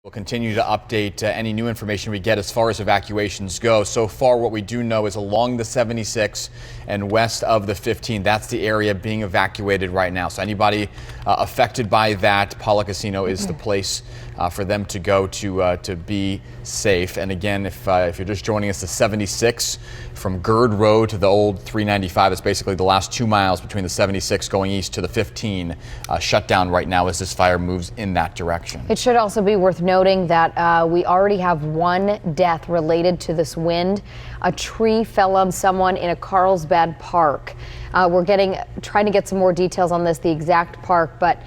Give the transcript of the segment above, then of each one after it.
We'll continue to update any new information we get as far as evacuations go. So far, what we do know is along the 76 and west of the 15, that's the area being evacuated right now. So anybody affected by that, Paula Casino is the place for them to go to be safe. And again, if you're just joining us, the 76 from Gird Road to the old 395, it's basically the last 2 miles between the 76 going east to the 15, shut down right now as this fire moves in that direction. It should also be worth noting that we already have one death related to this wind. A tree fell on someone in a Carlsbad park. We're trying to get some more details on this, the exact park, but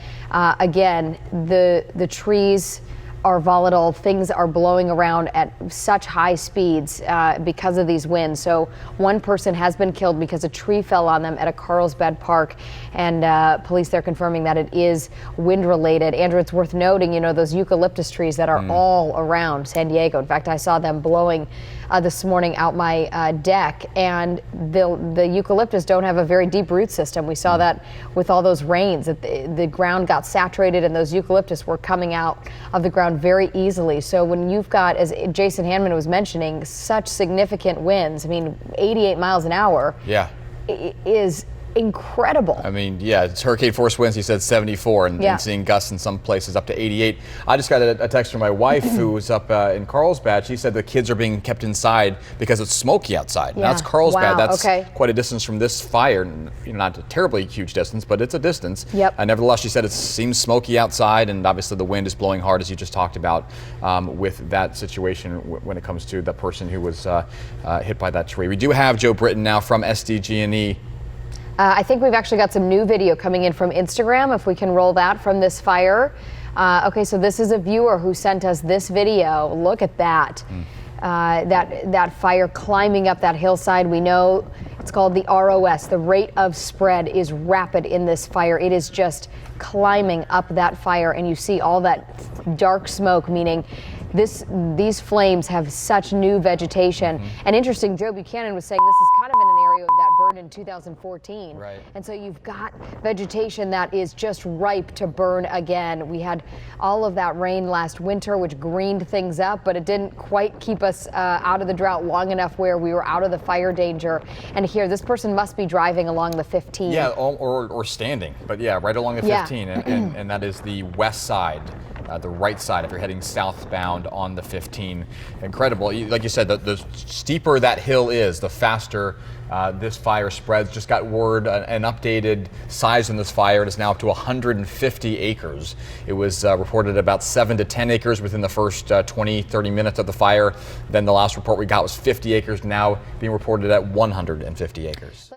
again, the trees are volatile. Things are blowing around at such high speeds because of these winds. So one person has been killed because a tree fell on them at a Carlsbad park, and police there confirming that it is wind related. Andrew, it's worth noting, you know, those eucalyptus trees that are all around San Diego. In fact, I saw them blowing this morning out my deck, and the eucalyptus don't have a very deep root system. We saw that with all those rains, that the ground got saturated and those eucalyptus were coming out of the ground very easily. So when you've got, as Jason Hanman was mentioning, such significant winds, I mean, 88 miles an hour, is incredible. I mean, yeah, it's hurricane force winds. He said 74, and seeing gusts in some places up to 88. I just got a text from my wife who was up in Carlsbad. She said the kids are being kept inside because it's smoky outside. Now it's Carlsbad. That's quite a distance from this fire. You know, not a terribly huge distance, but it's a distance. Nevertheless, she said it seems smoky outside, and obviously the wind is blowing hard, as you just talked about, with that situation when it comes to the person who was hit by that tree. We do have Joe Britton now from SDG&E. I think we've actually got some new video coming in from Instagram, if we can roll that from this fire. Okay, so this is a viewer who sent us this video. Look at that. That fire climbing up that hillside. We know it's called the ROS. The rate of spread is rapid in this fire. It is just climbing up that fire, and you see all that dark smoke, meaning these flames have such new vegetation. And interesting, Joe Buchanan was saying this is kind of in an area that burned in 2014. And so you've got vegetation that is just ripe to burn again. We had all of that rain last winter, which greened things up, but it didn't quite keep us out of the drought long enough where we were out of the fire danger. And here, this person must be driving along the 15. Yeah, or standing, but yeah, right along the 15, and that is the west side. The right side if you're heading southbound on the 15. Incredible. Like you said, the steeper that hill is, the faster this fire spreads. Just got word, an updated size in this fire. It is now up to 150 acres. It was reported about 7 to 10 acres within the first 20, 30 minutes of the fire. Then the last report we got was 50 acres, now being reported at 150 acres.